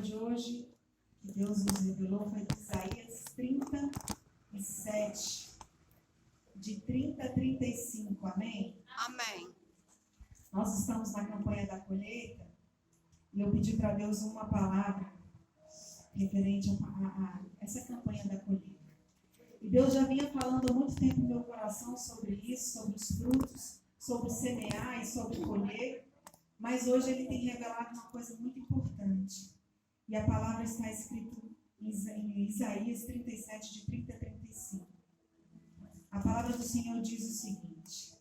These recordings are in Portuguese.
de hoje, que Deus nos revelou, foi de Isaías 37, de 30 a 35, amém? Amém. Nós estamos na campanha da colheita e eu pedi para Deus uma palavra referente a essa campanha da colheita. E Deus já vinha falando há muito tempo no meu coração sobre isso, sobre os frutos, sobre semear e sobre colher. Mas hoje ele tem revelado uma coisa muito importante. E a palavra está escrita em Isaías 37, de 30 a 35. A palavra do Senhor diz o seguinte: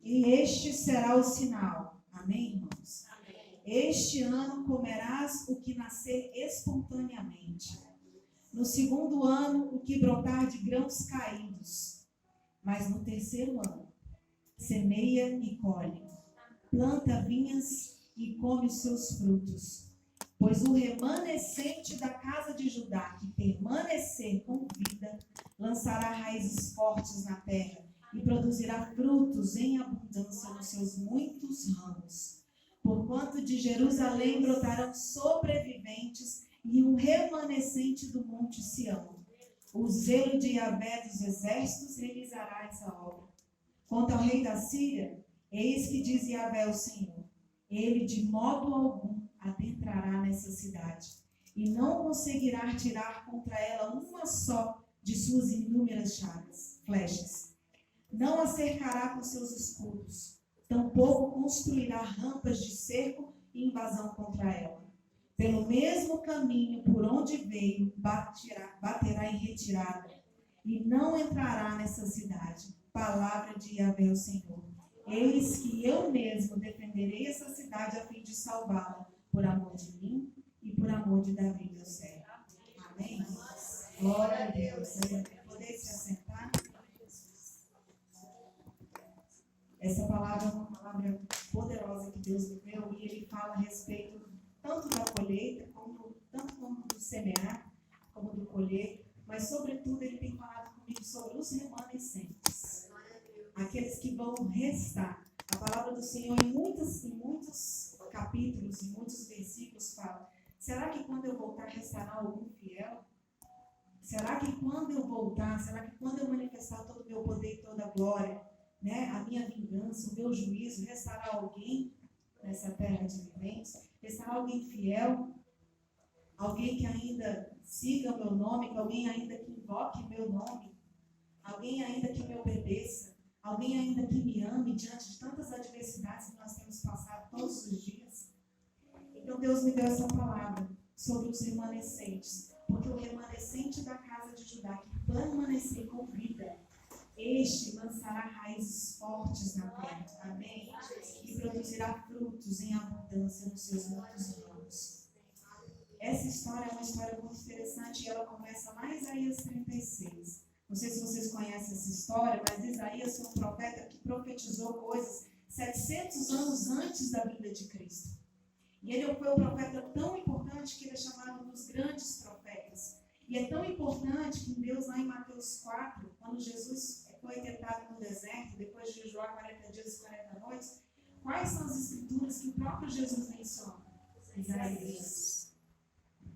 e este será o sinal. Amém, irmãos? Amém. Este ano comerás o que nascer espontaneamente. No segundo ano, o que brotar de grãos caídos. Mas no terceiro ano, semeia e colhe. Planta vinhas e come os seus frutos. Pois o remanescente da casa de Judá, que permanecer com vida, lançará raízes fortes na terra e produzirá frutos em abundância nos seus muitos ramos. Porquanto de Jerusalém brotarão sobreviventes e um remanescente do monte Sião. O zelo de Yahvé dos exércitos realizará essa obra. Quanto ao rei da Síria, eis que diz Yahvé o Senhor: ele de modo algum adentrará nessa cidade, e não conseguirá tirar contra ela uma só de suas inúmeras flechas. Não a cercará com seus escudos, tampouco construirá rampas de cerco e invasão contra ela. Pelo mesmo caminho por onde veio, baterá em retirada, e não entrará nessa cidade. Palavra de Yahvé o Senhor. Eis que eu mesmo defenderei essa cidade a fim de salvá-la, por amor de mim e por amor de Davi, meu servo. Amém? Glória a Deus. Poder se assentar? Essa palavra é uma palavra poderosa que Deus me deu, e ele fala a respeito tanto da colheita, tanto como do semear, como do colher, mas sobretudo ele tem falado comigo sobre os remanescentes. Aqueles que vão restar. A palavra do Senhor em muitos capítulos, em muitos versículos fala: será que quando eu voltar restará algum fiel? Será que quando eu voltar, será que quando eu manifestar todo o meu poder e toda a glória, a minha vingança, o meu juízo, restará alguém nessa terra de viventes? Restará alguém fiel? Alguém que ainda siga o meu nome, alguém ainda que invoque meu nome? Alguém ainda que me obedeça? Alguém ainda que me ame diante de tantas adversidades que nós temos passado todos os dias? Então Deus me deu essa palavra sobre os remanescentes, porque o remanescente da casa de Judá, que permanecer com vida, este lançará raízes fortes na terra, amém? E produzirá frutos em abundância nos seus muitos ramos. Essa história é uma história muito interessante, e ela começa lá em Isaías 36. Não sei se vocês conhecem essa história, mas Isaías foi um profeta que profetizou coisas 700 anos antes da vinda de Cristo. E ele foi um profeta tão importante que ele é chamado dos grandes profetas. E é tão importante que Deus, lá em Mateus 4, quando Jesus foi tentado no deserto, depois de jejuar 40 dias e 40 noites, quais são as escrituras que o próprio Jesus menciona? Isaías.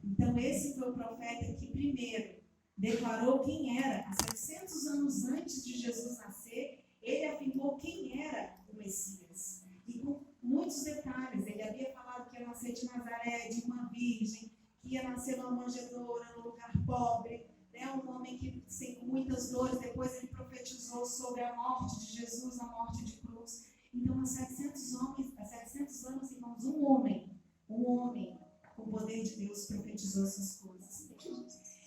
Então esse foi o profeta que primeiro declarou quem era. Há 700 anos antes de Jesus nascer, ele afirmou quem era o Messias. E com muitos detalhes. Ele havia falado que ia nascer de Nazaré, de uma virgem, que ia nascer numa manjedoura, num lugar pobre, um homem que sem muitas dores. Depois ele profetizou sobre a morte de Jesus, a morte de cruz. Então, há 700 anos, irmãos, um homem com o poder de Deus profetizou essas coisas.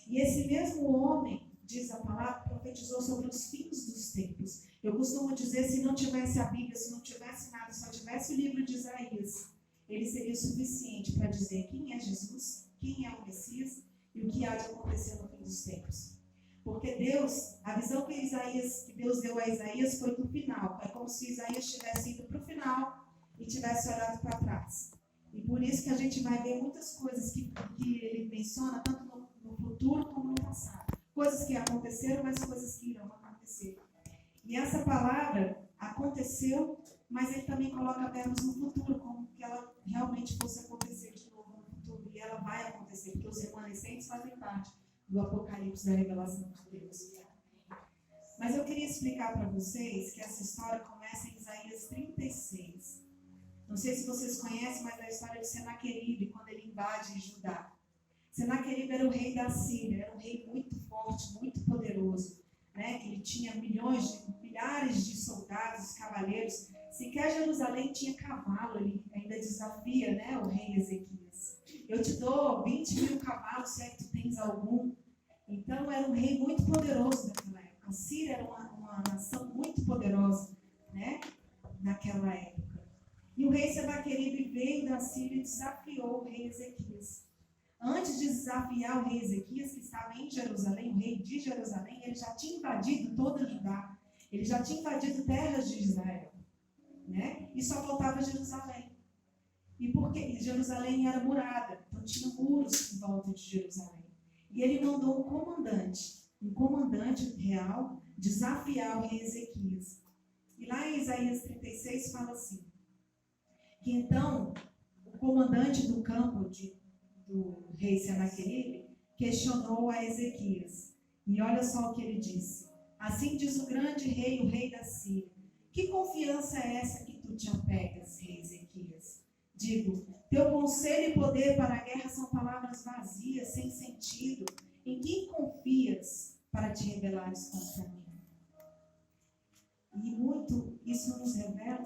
E esse mesmo homem, diz a palavra, profetizou sobre os fins dos tempos. Eu costumo dizer, se não tivesse a Bíblia, se não tivesse nada, só tivesse o livro de Isaías, ele seria suficiente para dizer quem é Jesus, quem é o Messias e o que há de acontecer no fim dos tempos. Porque Deus, a visão que Deus deu a Isaías foi do final. É como se Isaías tivesse ido para o final e tivesse olhado para trás. E por isso que a gente vai ver muitas coisas que ele menciona, tanto no futuro como no passado. Coisas que aconteceram, mas coisas que irão acontecer. E essa palavra aconteceu, mas ele também coloca verbos no futuro, como que ela realmente fosse acontecer de novo no futuro. E ela acontecer, porque os remanescentes fazem parte do Apocalipse, da revelação de Deus. Mas eu queria explicar para vocês que essa história começa em Isaías 36. Não sei se vocês conhecem, mas é a história de Senaqueribe, quando ele invade Judá. Senaqueribe era o rei da Síria, era um rei muito forte, muito poderoso, né? Ele tinha milhares de soldados, cavaleiros. Sequer Jerusalém tinha cavalo, ele ainda desafia, né, o rei Ezequias. Eu te dou 20.000 cavalos, se é que tu tens algum. Então era um rei muito poderoso naquela época. A Síria era uma nação muito poderosa, né, naquela época. E o rei Senaqueribe veio da Síria e desafiou o rei Ezequias. Antes de desafiar o rei Ezequias, que estava em Jerusalém, o rei de Jerusalém, ele já tinha invadido toda Judá. Ele já tinha invadido terras de Israel, né? E só faltava Jerusalém. E porque Jerusalém era murada, então tinha muros em volta de Jerusalém. E ele mandou um comandante real, desafiar o rei Ezequias. E lá em Isaías 36 fala assim, que então o comandante do campo do rei Senaqueribe questionou a Ezequias. E olha só o que ele disse. Assim diz o grande rei, o rei da Síria. Que confiança é essa que tu te apegas, rei Ezequias? Digo, teu conselho e poder para a guerra são palavras vazias, sem sentido. Em quem confias para te rebelares contra mim? E muito isso nos revela,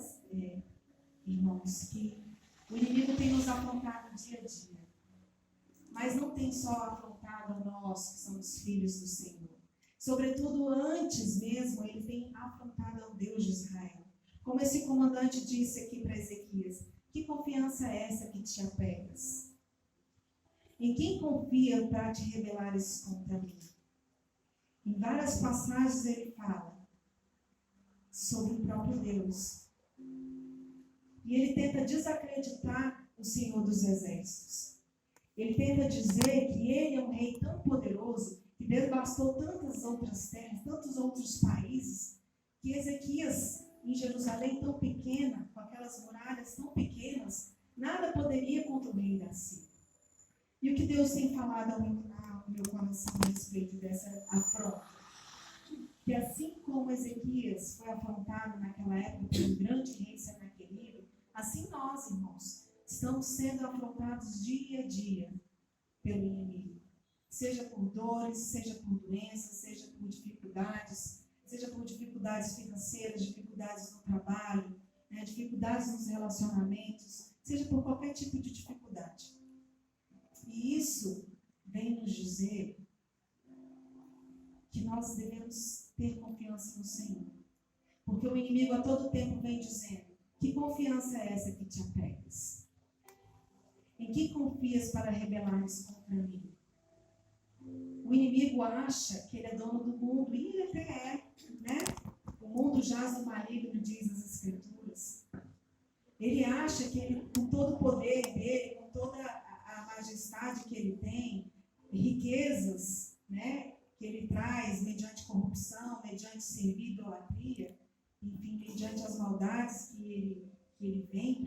irmãos, que o inimigo tem nos afrontado dia a dia. Mas não tem só afrontado a nós, que somos filhos do Senhor. Sobretudo, antes mesmo, ele tem afrontado ao Deus de Israel. Como esse comandante disse aqui para Ezequias, que confiança é essa que te apegas? Em quem confia para te rebelares contra mim? Em várias passagens ele fala sobre o próprio Deus. E ele tenta desacreditar o Senhor dos Exércitos. Ele tenta dizer que ele é um rei tão poderoso que devastou tantas outras terras, tantos outros países, que Ezequias, em Jerusalém tão pequena, com aquelas muralhas tão pequenas, nada poderia contra o rei da Síria. E o que Deus tem falado ao meu coração a respeito dessa afronta? Que assim como Ezequias foi afrontado naquela época pelo grande rei Senaqueribe, assim nós, irmãos, estamos sendo afrontados dia a dia pelo inimigo. Seja por dores, seja por doenças, seja por dificuldades financeiras, dificuldades no trabalho, né, dificuldades nos relacionamentos, seja por qualquer tipo de dificuldade. E isso vem nos dizer que nós devemos ter confiança no Senhor. Porque o inimigo a todo tempo vem dizendo, que confiança é essa que te apegas? Em que confias para rebelares contra mim? O inimigo acha que ele é dono do mundo, e ele até é, né? O mundo jaz no maligno, diz as Escrituras. Ele acha que ele, com todo o poder dele, com toda a majestade que ele tem, riquezas, né, que ele traz mediante corrupção, mediante servir idolatria, enfim, mediante as maldades que ele vem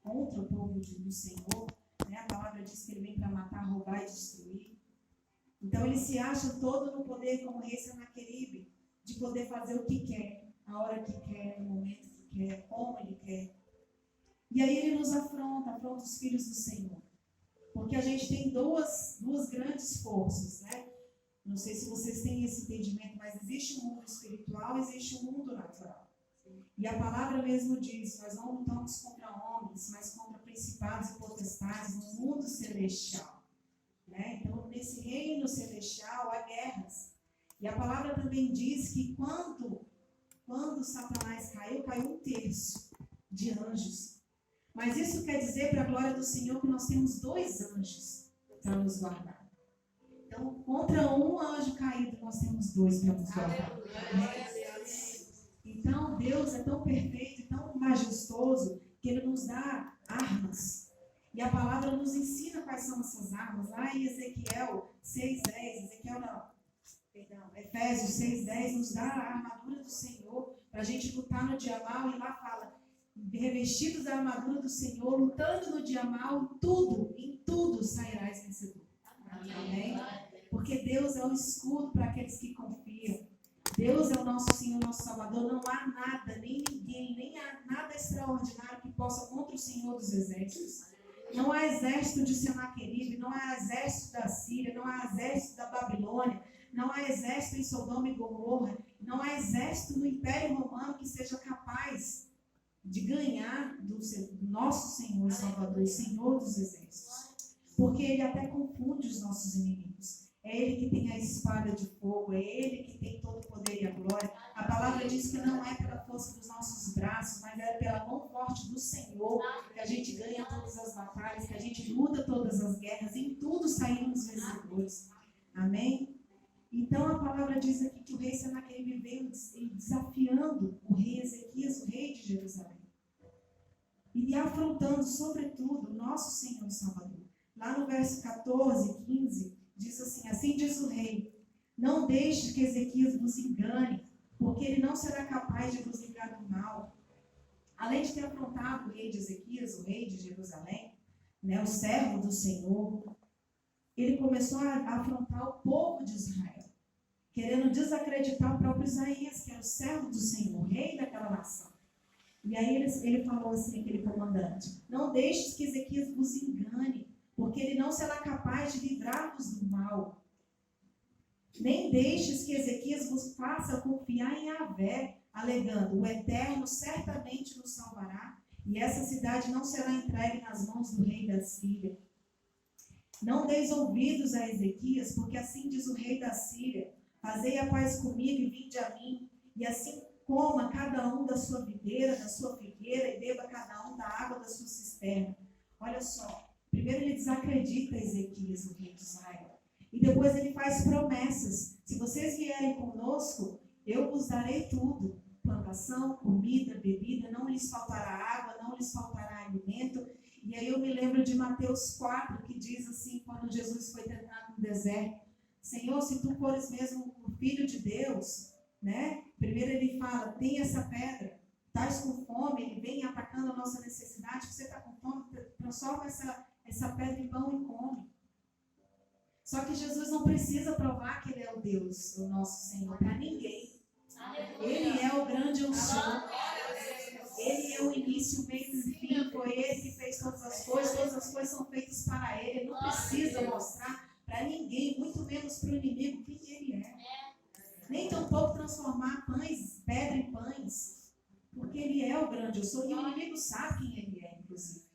contra o povo do Senhor, né? A palavra diz que ele vem para matar, roubar e destruir. Então ele se acha todo no poder, como o rei Senaqueribe, de poder fazer o que quer, a hora que quer, no momento que quer, como ele quer. E aí ele nos afronta os filhos do Senhor. Porque a gente tem duas grandes forças, né? Não sei se vocês têm esse entendimento, mas existe um mundo espiritual, existe um mundo natural. E a palavra mesmo diz, nós não lutamos contra homens, mas contra principados e potestades no mundo celestial. Né? Então, nesse reino celestial há guerras. E a palavra também diz que quando Satanás caiu 1/3 de anjos. Mas isso quer dizer, para a glória do Senhor, que nós temos 2 anjos para nos guardar. Então, contra um anjo caído, nós temos 2 para nos guardar. Então, Deus é tão perfeito e tão majestoso que Ele nos dá armas. E a palavra nos ensina quais são essas armas. Lá em Ezequiel 6:10, Efésios 6:10 nos dá a armadura do Senhor para a gente lutar no dia mal. E lá fala, revestidos da armadura do Senhor, lutando no dia mal, em tudo sairás vencedor. é o escudo para aqueles que confiam. Deus é o nosso Senhor, nosso Salvador. Não há nada, nem ninguém, nem há nada extraordinário que possa contra o Senhor dos Exércitos. Não há exército de Senaqueribe, não há exército da Síria, não há exército da Babilônia, não há exército em Sodoma e Gomorra, não há exército no Império Romano que seja capaz de ganhar do nosso Senhor Salvador, o Senhor dos Exércitos. Porque Ele até confunde os nossos inimigos. É Ele que tem a espada de fogo, é Ele que tem todo o poder e a glória. A palavra diz que não é pela força dos nossos braços, mas é pela mão forte do Senhor que a gente ganha todas as batalhas, que a gente luta todas as guerras, e em tudo saímos vencedores. Amém? Então a palavra diz aqui que o rei Senaqueribe veio desafiando o rei Ezequias, o rei de Jerusalém. E afrontando, sobretudo, o nosso Senhor Salvador. Lá no verso 14, 15, diz assim: assim diz o rei, não deixe que Ezequias vos engane, porque ele não será capaz de vos livrar do mal. Além de ter afrontado o rei de Ezequias, o rei de Jerusalém, né, o servo do Senhor, ele começou a afrontar o povo de Israel, querendo desacreditar o próprio Isaías, que era o servo do Senhor, o rei daquela nação. E aí ele falou assim, aquele comandante: não deixes que Ezequias vos engane, porque ele não será capaz de livrar-vos do mal. Nem deixes que Ezequias vos faça confiar em Yahvé, alegando: o Eterno certamente nos salvará, e essa cidade não será entregue nas mãos do rei da Síria. Não deis ouvidos a Ezequias, porque assim diz o rei da Síria: fazei a paz comigo e vinde a mim, e assim coma cada um da sua videira, da sua figueira, e beba cada um da água da sua cisterna. Olha só, primeiro ele desacredita Ezequias, o rei de Israel, e depois ele faz promessas: se vocês vierem conosco, eu vos darei tudo, plantação, comida, bebida, não lhes faltará água, não lhes faltará alimento. E aí eu me lembro de Mateus 4, que diz assim, quando Jesus foi tentado no deserto: Senhor, se tu fores mesmo o Filho de Deus, né? Primeiro ele fala: tem essa pedra, estás com fome, ele vem atacando a nossa necessidade, você está com fome, transforma essa pedra em pão e come. Só que Jesus não precisa provar que ele é o Deus, o nosso Senhor, para ninguém. Ele é o grande eu sou. Ele é o início, o meio e o fim. Foi Ele que fez todas as coisas são feitas para Ele. Ele não precisa mostrar para ninguém, muito menos para o inimigo, quem Ele é. Nem tampouco transformar pedra em pães, porque Ele é o grande eu sou, e o inimigo sabe quem Ele é, inclusive.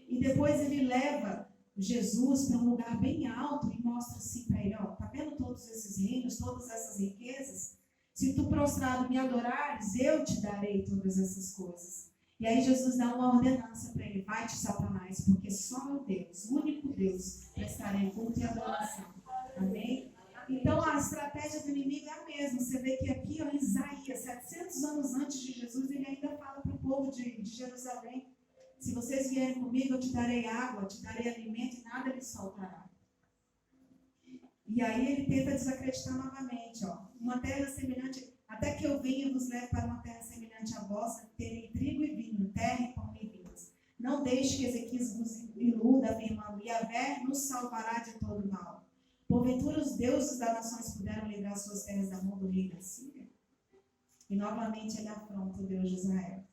E depois Ele leva Jesus para um lugar bem alto e mostra assim para ele: ó, tá vendo todos esses reinos, todas essas riquezas? Se tu prostrado me adorares, eu te darei todas essas coisas. E aí Jesus dá uma ordenança para ele: vai-te, Satanás, porque só o Deus, o único Deus, prestarei culto e adoração. Amém? Então a estratégia do inimigo é a mesma. Você vê que aqui, ó, em Isaías, 700 anos antes de Jesus, ele ainda fala para o povo de Jerusalém: se vocês vierem comigo, eu te darei água, eu te darei alimento e nada lhes faltará. E aí ele tenta desacreditar novamente, ó. Uma terra semelhante, até que eu venha e vos leve para uma terra semelhante à vossa, terem trigo e vinho, terra e pão e vinhos. Não deixe que Ezequias vos iluda, afirmando: Yahvé nos salvará de todo mal. Porventura os deuses das nações puderam livrar suas terras da mão do rei da Síria? E novamente ele afronta o Deus de Israel.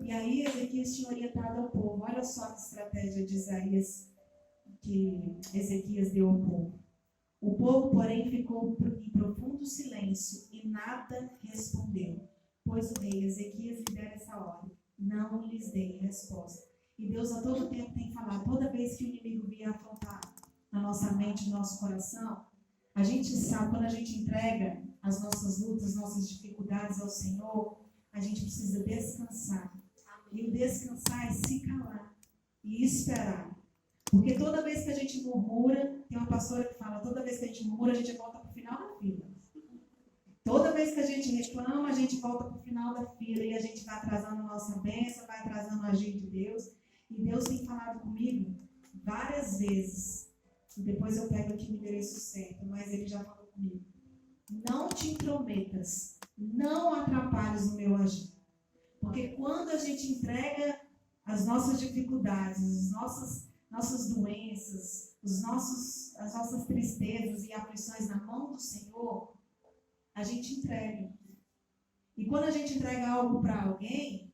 E aí Ezequias tinha orientado ao povo. Olha só a estratégia de Isaías que Ezequias deu ao povo. O povo, porém, ficou em profundo silêncio e nada respondeu, pois o rei Ezequias lhe dera essa ordem: não lhes dei resposta. E Deus a todo tempo tem falado. Toda vez que o inimigo vier afrontar na nossa mente, no nosso coração, a gente sabe, quando a gente entrega as nossas lutas, nossas dificuldades ao Senhor, a gente precisa descansar. E o descansar é se calar e esperar. Porque toda vez que a gente murmura, tem uma pastora que fala: toda vez que a gente murmura, a gente volta para o final da fila. Toda vez que a gente reclama, a gente volta para o final da fila e a gente vai atrasando a nossa bênção, vai atrasando o agir de Deus. E Deus tem falado comigo várias vezes. E depois eu pego aqui o endereço certo, mas Ele já falou comigo: não te intrometas, não atrapalhes o meu agir. Porque quando a gente entrega as nossas dificuldades, as nossas doenças, as nossas tristezas e aflições na mão do Senhor, a gente entrega. E quando a gente entrega algo para alguém,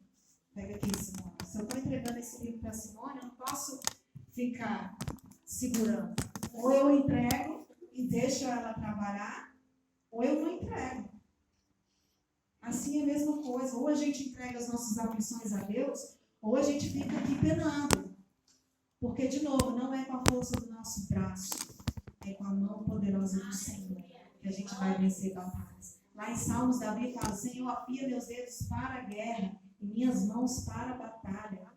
pega aqui, Simone. Se eu estou entregando esse livro para a Simone, eu não posso ficar segurando. Ou eu entrego e deixo ela trabalhar, ou eu não entrego. Assim é a mesma coisa. Ou a gente entrega as nossas aflições a Deus, ou a gente fica aqui penando. Porque, de novo, não é com a força do nosso braço, é com a mão poderosa do Senhor que a gente vai vencer batalhas. Lá em Salmos, Davi fala: Senhor, afia meus dedos para a guerra e minhas mãos para a batalha.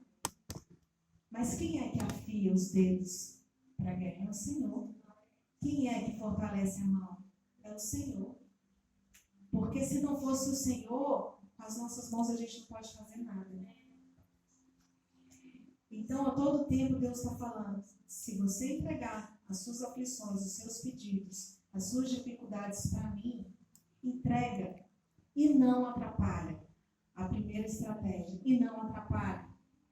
Mas quem é que afia os dedos para a guerra? É o Senhor. Quem é que fortalece a mão? É o Senhor. Porque se não fosse o Senhor, com as nossas mãos a gente não pode fazer nada. Então, a todo tempo Deus está falando: se você entregar as suas aflições, os seus pedidos, as suas dificuldades para mim, entrega e não atrapalha. A primeira estratégia, e não atrapalha.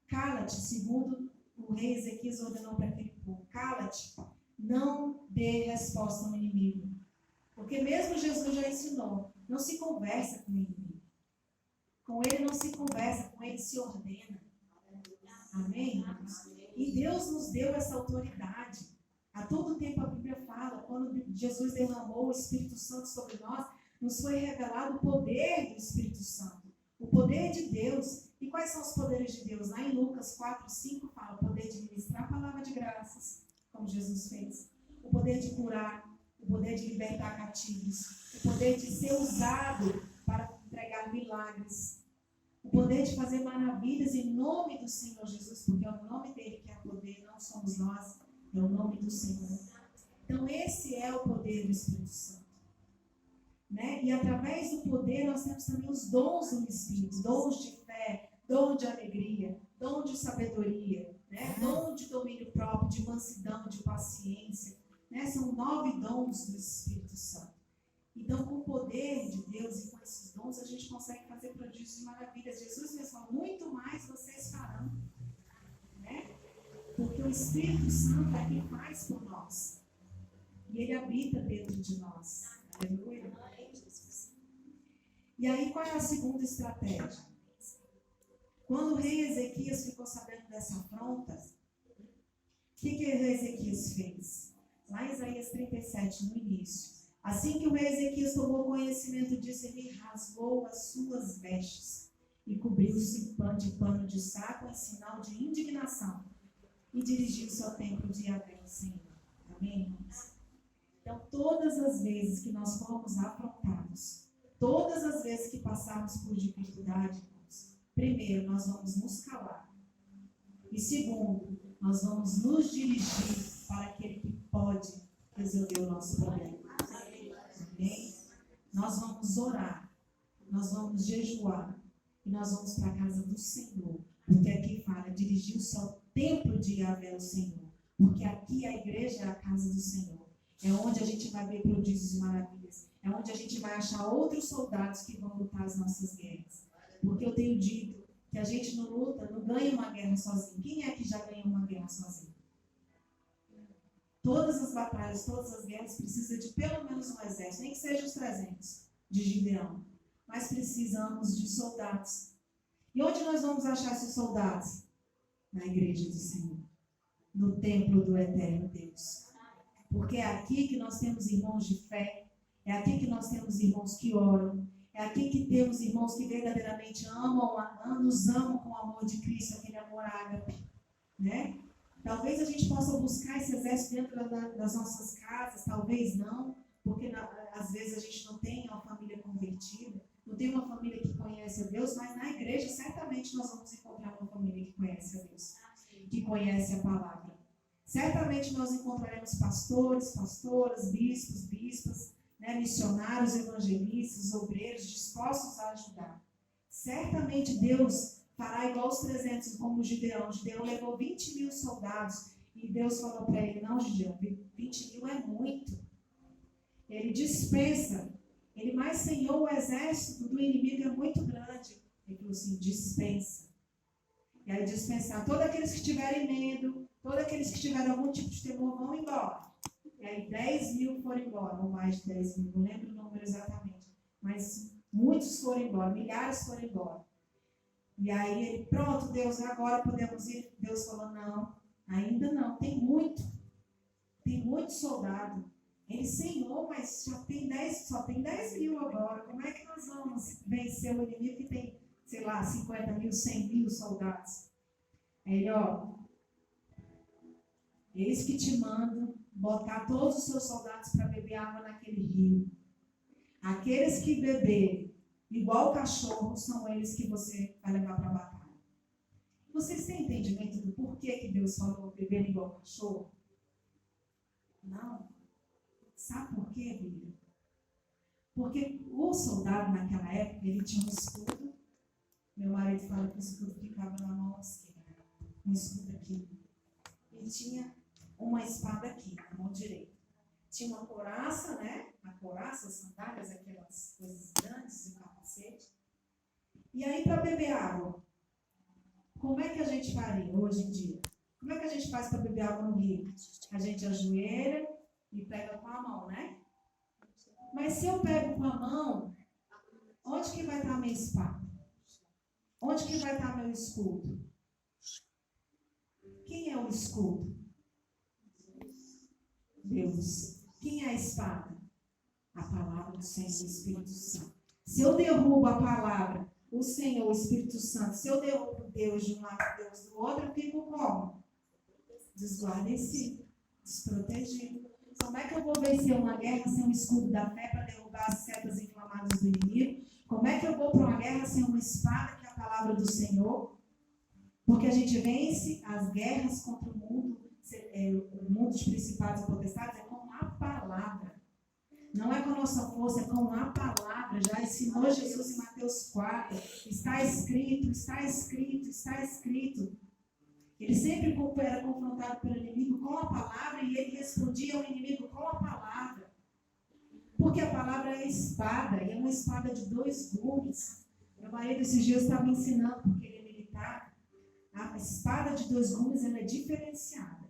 Cala-te, segundo o rei Ezequias ordenou para aquele povo. Cala-te, não dê resposta ao inimigo. Porque mesmo Jesus já ensinou, não se conversa com o inimigo. Com ele não se conversa, com ele se ordena. Amém? E Deus nos deu essa autoridade. A todo tempo a Bíblia fala, quando Jesus derramou o Espírito Santo sobre nós, nos foi revelado o poder do Espírito Santo. O poder de Deus. E quais são os poderes de Deus? Lá em Lucas 4, 5 fala o poder de ministrar a palavra de graças, como Jesus fez. O poder de curar, o poder de libertar cativos, o poder de ser usado para entregar milagres, o poder de fazer maravilhas em nome do Senhor Jesus, porque é o nome dele que é poder, não somos nós, é o nome do Senhor. Então esse é o poder do Espírito Santo. Né? E através do poder nós temos também os dons do Espírito, dons de fé, dom de alegria, dom de sabedoria, né? Dom de domínio próprio, de mansidão, de paciência, né? São 9 dons do Espírito Santo. Então, com o poder de Deus e com esses dons, a gente consegue fazer prodígios e maravilhas. Jesus mesmo falou: muito mais vocês farão, né? Porque o Espírito Santo é quem faz por nós. E ele habita dentro de nós. Aleluia. E aí, qual é a segunda estratégia? Quando o rei Ezequias ficou sabendo dessa afronta, o que o rei Ezequias fez? Lá em Isaías 37, no início. Assim que o rei Ezequias tomou conhecimento disso, ele rasgou as suas vestes e cobriu-se de pano de saco em sinal de indignação e dirigiu-se ao templo de Yahvé, o Senhor. Amém, irmãos? Então, todas as vezes que nós formos afrontados, todas as vezes que passarmos por dificuldade, primeiro, nós vamos nos calar. E segundo, nós vamos nos dirigir para aquele que pode resolver o nosso problema. Amém? Nós vamos orar, nós vamos jejuar e nós vamos para a casa do Senhor. Porque aqui fala, dirigiu-se ao templo de Yahvé, o Senhor. Porque aqui a igreja é a casa do Senhor. É onde a gente vai ver prodígios e maravilhas. É onde a gente vai achar outros soldados que vão lutar as nossas guerras. Porque eu tenho dito que a gente não luta, não ganha uma guerra sozinho. Quem é que já ganhou uma guerra sozinho? Todas as batalhas, todas as guerras precisam de pelo menos um exército, nem que seja os 300 de Gideão. Mas precisamos de soldados. E onde nós vamos achar esses soldados? Na igreja do Senhor. No templo do eterno Deus. Porque é aqui que nós temos irmãos de fé, é aqui que nós temos irmãos que oram, é aqui que temos irmãos que verdadeiramente nos amam com o amor de Cristo, aquele amor ágape, né? Talvez a gente possa buscar esse exército dentro das nossas casas, talvez não, porque às vezes a gente não tem uma família convertida, não tem uma família que conhece a Deus, mas na igreja certamente nós vamos encontrar uma família que conhece a Deus, que conhece a palavra. Certamente nós encontraremos pastores, pastoras, bispos, bispas, né, missionários, evangelistas, obreiros dispostos a ajudar. Certamente Deus fará igual os 300, como o Gideão. O Gideão levou 20 mil soldados e Deus falou para ele: não, Gideão, 20 mil é muito. Ele dispensa. Ele mais senhor, o exército do inimigo é muito grande. Ele falou assim: dispensa. E aí dispensar todos aqueles que tiverem medo, Todos aqueles que tiveram algum tipo de temor vão embora. E aí 10 mil foram embora, ou mais de 10 mil, não lembro o número exatamente. Mas muitos foram embora, milhares foram embora. E aí ele, pronto, Deus, agora podemos ir. Deus falou, não, ainda não, tem muito soldado. Ele, Senhor, mas só tem 10 mil agora. Como é que nós vamos vencer o inimigo que tem, sei lá, 50 mil, 100 mil soldados? Aí ele, eis que te mando botar todos os seus soldados para beber água naquele rio. Aqueles que beberem igual cachorro são eles que você vai levar para a batalha. Vocês têm entendimento do porquê que Deus falou beber igual cachorro? Não. Sabe por quê, Bíblia? Porque o soldado naquela época, ele tinha um escudo. Meu marido fala que o escudo ficava na mão esquerda. Um escudo aqui. Ele tinha uma espada aqui, na mão direita. Tinha uma couraça, né? A couraça, as sandálias, aquelas coisas grandes e capacete. E aí, para beber água, como é que a gente faria hoje em dia? Como é que a gente faz para beber água no rio? A gente ajoelha e pega com a mão, né? Mas se eu pego com a mão, onde que vai estar a minha espada? Onde que vai estar meu escudo? Quem é o escudo? Deus. Quem é a espada? A palavra do Senhor, o Espírito Santo. Se eu derrubo a palavra, o Senhor, o Espírito Santo, se eu derrubo Deus de um lado, Deus do outro, eu fico como? Desguarnecido, desprotegido. Como é que eu vou vencer uma guerra sem um escudo da fé para derrubar as setas inflamadas do inimigo? Como é que eu vou para uma guerra sem uma espada, que é a palavra do Senhor? Porque a gente vence as guerras contra o mundo de principados e potestades, é com a palavra. Não é com a nossa força, é com a palavra. Já ensinou Jesus em Mateus 4. Está escrito, está escrito, está escrito. Ele sempre era confrontado pelo inimigo com a palavra e ele respondia ao inimigo com a palavra. Porque a palavra é espada, e é uma espada de 2 gumes. Meu marido esses dias estava me ensinando, porque ele é militar. A espada de 2 gumes ela é diferenciada.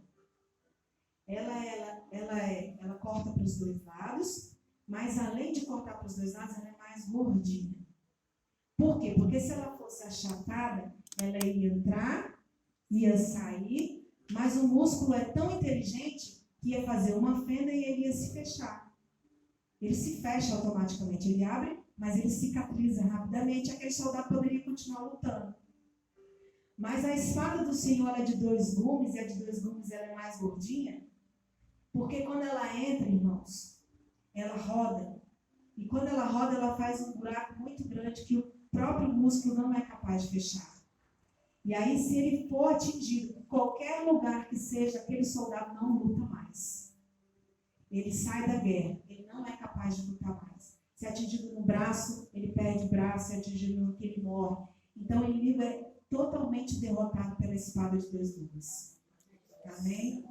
Ela corta para os 2 lados, mas além de cortar para os 2 lados, ela é mais gordinha. Por quê? Porque se ela fosse achatada, ela ia entrar, ia sair, mas o músculo é tão inteligente que ia fazer uma fenda e ele ia se fechar. Ele se fecha automaticamente, ele abre, mas ele cicatriza rapidamente, aquele soldado poderia continuar lutando. Mas a espada do Senhor é de 2 gumes, e a de 2 gumes ela é mais gordinha, porque quando ela entra, irmãos, ela roda. E quando ela roda, ela faz um buraco muito grande que o próprio músculo não é capaz de fechar. E aí, se ele for atingido, qualquer lugar que seja, aquele soldado não luta mais. Ele sai da guerra, ele não é capaz de lutar mais. Se é atingido no braço, ele perde o braço, se é atingido no que ele morre. Então, o inimigo é totalmente derrotado pela espada de 2 gumes. Amém?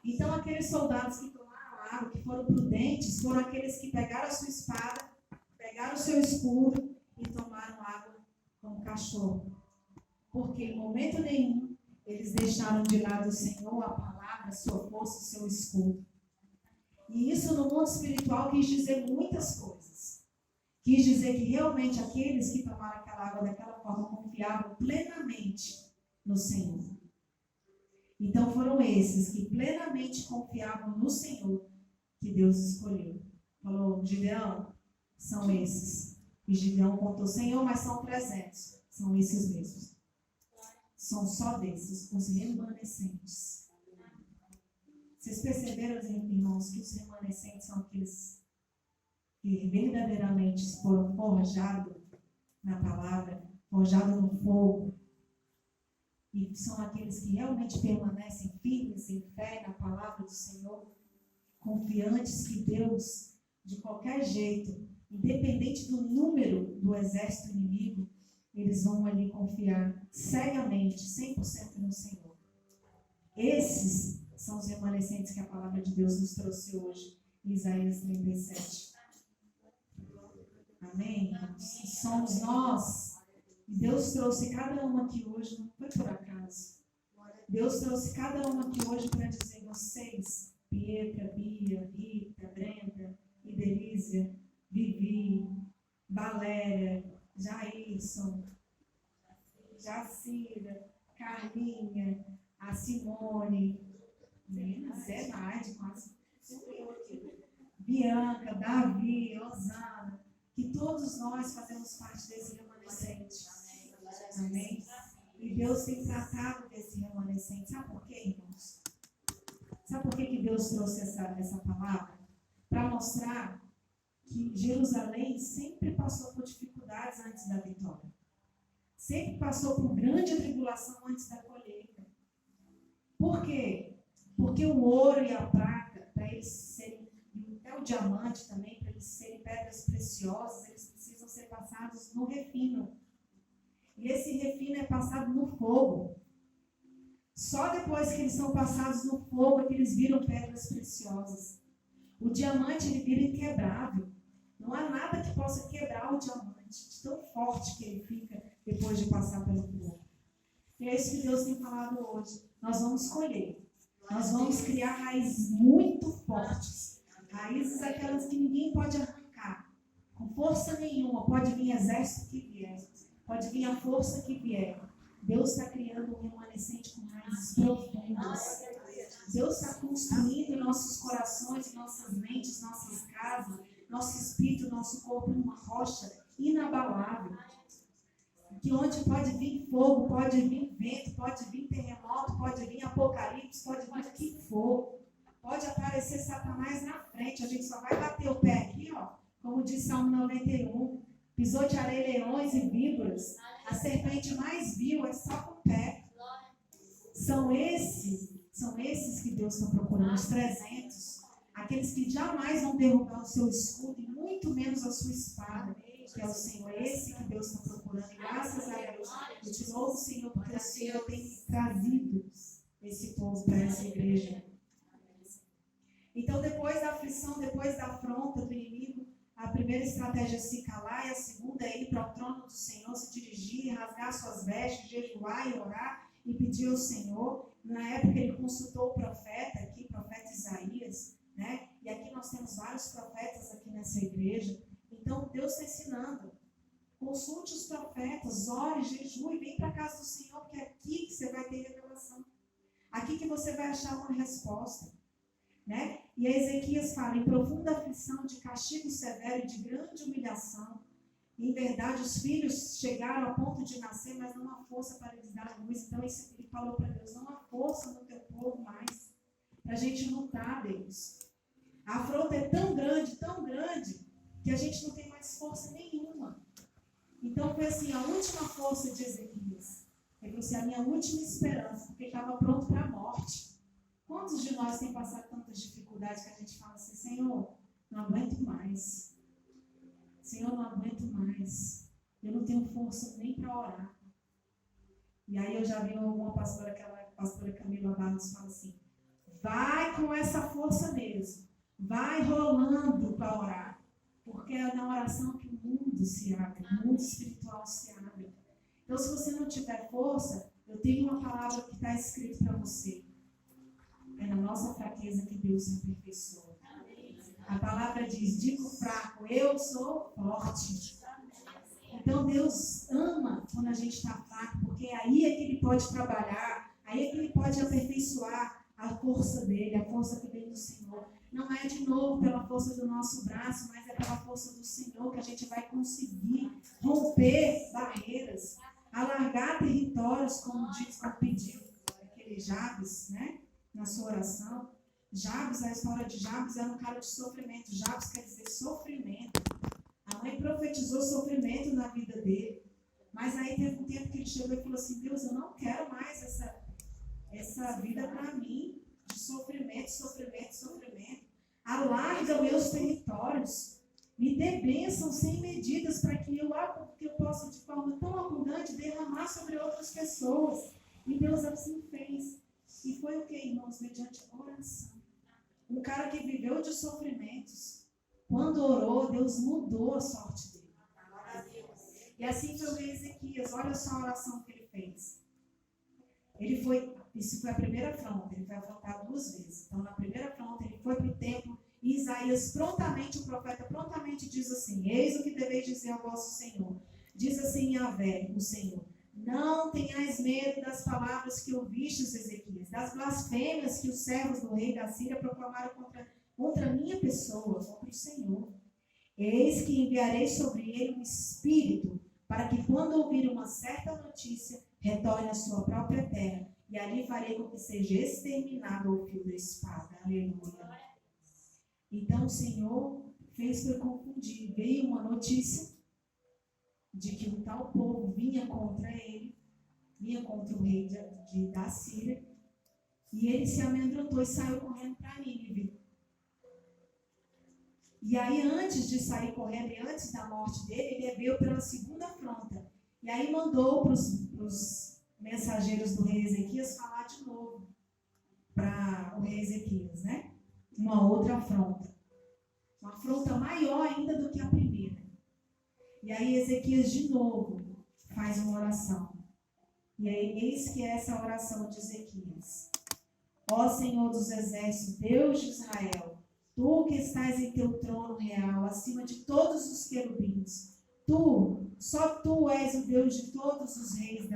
Então, aqueles soldados que tomaram água, que foram prudentes, foram aqueles que pegaram a sua espada, pegaram o seu escudo e tomaram água como cachorro. Porque em momento nenhum eles deixaram de lado o Senhor, a palavra, a sua força, o seu escudo. E isso no mundo espiritual quis dizer muitas coisas. Quis dizer que realmente aqueles que tomaram aquela água daquela forma confiavam plenamente no Senhor. Então foram esses que plenamente confiavam no Senhor que Deus escolheu. Falou, Gideão, são esses. E Gideão contou, Senhor, mas são 300. São esses mesmos. São só desses, os remanescentes. Vocês perceberam, irmãos, que os remanescentes são aqueles que verdadeiramente foram forjados na palavra, forjados no fogo, e são aqueles que realmente permanecem firmes em fé na palavra do Senhor, confiantes que Deus, de qualquer jeito, independente do número do exército inimigo, eles vão ali confiar cegamente, 100% no Senhor. Esses são os remanescentes que a palavra de Deus nos trouxe hoje, em Isaías 37. Amém? Somos nós. E Deus trouxe cada um aqui hoje, não foi por acaso. Deus trouxe cada um aqui hoje para dizer vocês, Pietra, Bia, Rita, Brenda, Idelísia, Vivi, Valéria, Jairson, Jacira, Carlinha, a Simone, Zé Naide, quase, Bianca, Davi, Osana, que todos nós fazemos parte desse remanescente. Amém? E Deus tem tratado desse remanescente. Sabe por quê, irmãos? Sabe por que Deus trouxe essa palavra? Para mostrar que Jerusalém sempre passou por dificuldades antes da vitória. Sempre passou por grande tribulação antes da colheita. Por quê? Porque o ouro e a prata, para eles serem, e até o diamante também, para eles serem pedras preciosas, eles precisam ser passados no refino. E esse refino é passado no fogo. Só depois que eles são passados no fogo é que eles viram pedras preciosas. O diamante, ele vira inquebrável. Não há nada que possa quebrar o diamante, de tão forte que ele fica depois de passar pelo fogo. E é isso que Deus tem falado hoje. Nós vamos colher. Nós vamos criar raízes muito fortes. Raízes aquelas que ninguém pode arrancar. Com força nenhuma. Pode vir exército que vier. Pode vir a força que vier. Deus está criando um remanescente com raízes profundas. Deus está construindo em nossos corações, nossas mentes, nossas casas, nosso espírito, nosso corpo numa rocha inabalável. Que onde pode vir fogo, pode vir vento, pode vir terremoto, pode vir apocalipse, pode vir o que for. Pode aparecer Satanás na frente. A gente só vai bater o pé aqui, ó, como diz Salmo 91. Pisotearei leões e víboras. A serpente mais vil é só com o pé. São esses que Deus está procurando, os 300. Aqueles que jamais vão derrubar o seu escudo e muito menos a sua espada, que é o Senhor. É esse que Deus está procurando. E graças a Deus, eu te louvo, Senhor, porque o Senhor tem trazido esse povo para essa igreja. Então, depois da aflição, depois da afronta do inimigo, a primeira estratégia é se calar e a segunda é ir para o trono do Senhor, se dirigir, rasgar suas vestes, jejuar e orar e pedir ao Senhor. Na época ele consultou o profeta aqui, profeta Isaías, né? E aqui nós temos vários profetas aqui nessa igreja. Então Deus está ensinando. Consulte os profetas, ore, jejue e vem para a casa do Senhor, porque é aqui que você vai ter revelação. Aqui que você vai achar uma resposta. Né? E a Ezequias fala, em profunda aflição, de castigo severo e de grande humilhação. Em verdade, os filhos chegaram ao ponto de nascer, mas não há força para lhes dar luz. Então ele falou para Deus, não há força no teu povo mais, para a gente lutar, Deus. A afronta é tão grande, que a gente não tem mais força nenhuma. Então foi assim, a última força de Ezequias. Ele falou assim, a minha última esperança, porque estava pronto para a morte. Quantos de nós têm passado tantas dificuldades que a gente fala assim, Senhor, não aguento mais. Senhor, não aguento mais. Eu não tenho força nem para orar. E aí eu já vi alguma pastora, aquela pastora Camila Barros, fala assim, vai com essa força mesmo. Vai rolando para orar. Porque é na oração que o mundo se abre, o mundo espiritual se abre. Então, se você não tiver força, eu tenho uma palavra que está escrita para você. É na nossa fraqueza que Deus se aperfeiçoa. A palavra diz, digo fraco, eu sou forte. Então Deus ama quando a gente está fraco, porque aí é que Ele pode trabalhar, aí é que Ele pode aperfeiçoar a força dEle, a força que vem do Senhor. Não é de novo pela força do nosso braço, mas é pela força do Senhor que a gente vai conseguir romper barreiras, alargar territórios, como diz, como pediu aquele Jabes, né? Na sua oração. Jabes, a história de Jabes era um cara de sofrimento. Jabes quer dizer sofrimento. A mãe profetizou sofrimento na vida dele. Mas aí teve um tempo que ele chegou e falou assim, Deus, eu não quero mais essa vida para mim, de sofrimento. Alarga meus territórios. Me dê bênçãos sem medidas para que eu possa, de forma tão abundante, derramar sobre outras pessoas. E Deus assim fez. E foi o que, irmãos? Mediante oração. Um cara que viveu de sofrimentos. Quando orou, Deus mudou a sorte dele. E assim foi o rei Ezequias. Olha só a oração que ele fez. Isso foi a primeira afronta, ele foi afrontado 2 vezes. Então, na primeira afronta, ele foi para o templo e Isaías prontamente, o profeta prontamente diz assim: eis o que deveis dizer ao vosso Senhor. Diz assim Yahvé, o Senhor: não tenhais medo das palavras que ouvistes, Ezequias, das blasfêmias que os servos do rei da Síria proclamaram contra a minha pessoa, contra o Senhor. Eis que enviarei sobre ele um espírito, para que quando ouvir uma certa notícia, retorne à sua própria terra, e ali farei com que seja exterminado o fio da espada. Aleluia. Então o Senhor fez para eu confundir. Veio uma notícia de que um tal povo vinha contra ele, vinha contra o rei da Síria, e ele se amedrontou e saiu correndo para Nínive. E aí, antes de sair correndo e antes da morte dele, ele veio pela segunda afronta. E aí mandou para os mensageiros do rei Ezequias falar de novo para o rei Ezequias, né? Uma outra afronta. Uma afronta maior ainda do que a primeira. E aí Ezequias de novo faz uma oração. E aí, eis que é essa oração de Ezequias: ó Senhor dos exércitos, Deus de Israel, tu que estás em teu trono real, acima de todos os querubins, só tu és o Deus de todos os reinos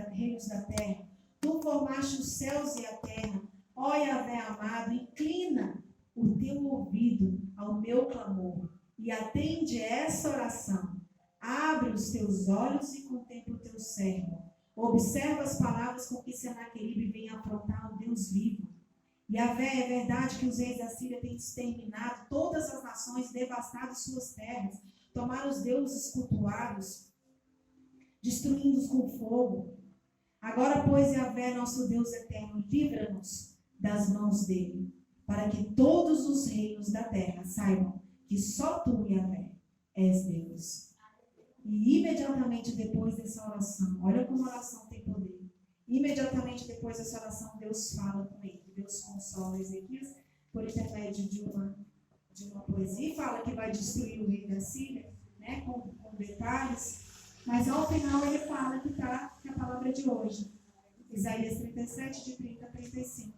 da terra. Tu formaste os céus e a terra. Ó Yahvé amado, inclina o teu ouvido ao meu clamor e atende essa oração. Abre os teus olhos e contempla o teu servo. Observa as palavras com que Senaqueribe vem afrontar o Deus vivo. Yahvé, é verdade que os reis da Síria têm exterminado todas as nações, devastado suas terras, tomaram os deuses cultuados, destruindo-os com fogo. Agora, pois, Yahvé, nosso Deus eterno, livra-nos das mãos dele, para que todos os reinos da terra saibam que só tu, Yahvé, és Deus. E imediatamente depois dessa oração, olha como a oração tem poder. Imediatamente depois dessa oração, Deus fala com ele. Deus consola Ezequias por intermédio de uma poesia e fala que vai destruir o rei da Síria, né, com detalhes. Mas ao final ele fala que a palavra de hoje, Isaías 37, de 30 a 35.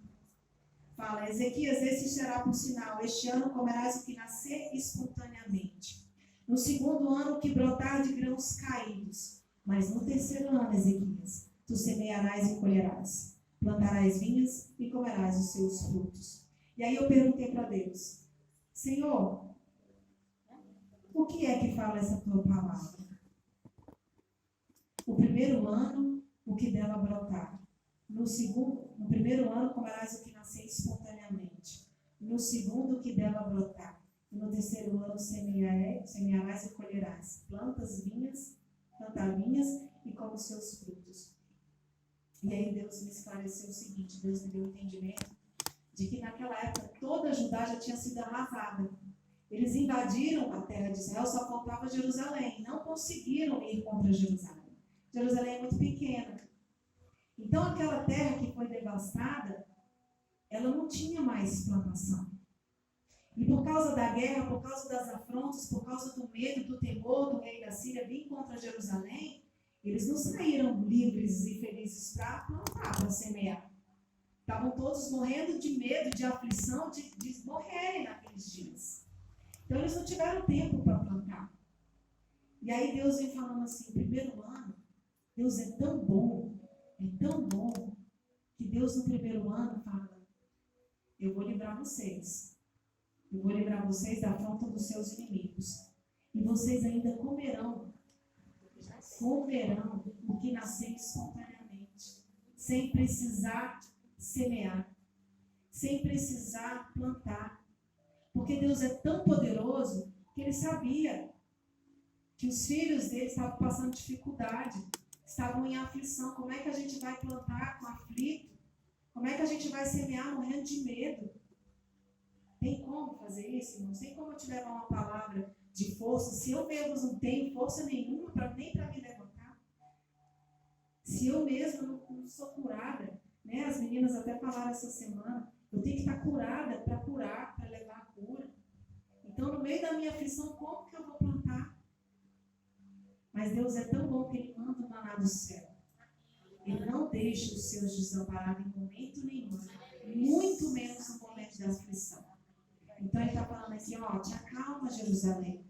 Fala: Ezequias, esse será por sinal. Este ano comerás o que nascer espontaneamente. No segundo ano, o que brotar de grãos caídos. Mas no terceiro ano, Ezequias, tu semearás e colherás. Plantarás vinhas e comerás os seus frutos. E aí eu perguntei para Deus: Senhor, o que é que fala essa tua palavra? O primeiro ano, o que dela brotar. No primeiro ano, comerás o que nascer espontaneamente. No segundo, o que dela brotar. E no terceiro ano, semearás e colherás. Plantar vinhas e come os seus frutos. E aí Deus me esclareceu o seguinte: Deus me deu o entendimento de que naquela época toda Judá já tinha sido arrasada. Eles invadiram a terra de Israel, só faltava Jerusalém. Não conseguiram ir contra Jerusalém. Jerusalém é muito pequena. Então aquela terra que foi devastada, ela não tinha mais plantação. E por causa da guerra, por causa das afrontas, por causa do medo, do temor do rei da Síria vir contra Jerusalém, eles não saíram livres e felizes para plantar, para semear. Estavam todos morrendo de medo, de aflição, de morrerem naqueles dias. Então eles não tiveram tempo para plantar. E aí Deus vem falando assim: primeiro ano, Deus é tão bom, que Deus no primeiro ano fala: eu vou livrar vocês. Eu vou livrar vocês da afronta dos seus inimigos. E vocês ainda comerão o que nascer espontaneamente, sem precisar semear, sem precisar plantar. Porque Deus é tão poderoso que Ele sabia que os filhos dele estavam passando dificuldade, estavam em aflição. Como é que a gente vai plantar com aflito? Como é que a gente vai semear morrendo de medo? Tem como fazer isso, irmãos? Tem como eu te levar uma palavra de força, se eu mesmo não tenho força nenhuma nem para me levantar? Se eu mesmo não sou curada, né? As meninas até falaram essa semana, eu tenho que estar curada para curar, para levar a cura. Então, no meio da minha aflição, como que eu vou plantar? Mas Deus é tão bom que Ele manda o maná do céu. Ele não deixa os seus desamparados em momento nenhum. muito menos no momento de aflição. Então ele está falando aqui, ó, te acalma, Jerusalém,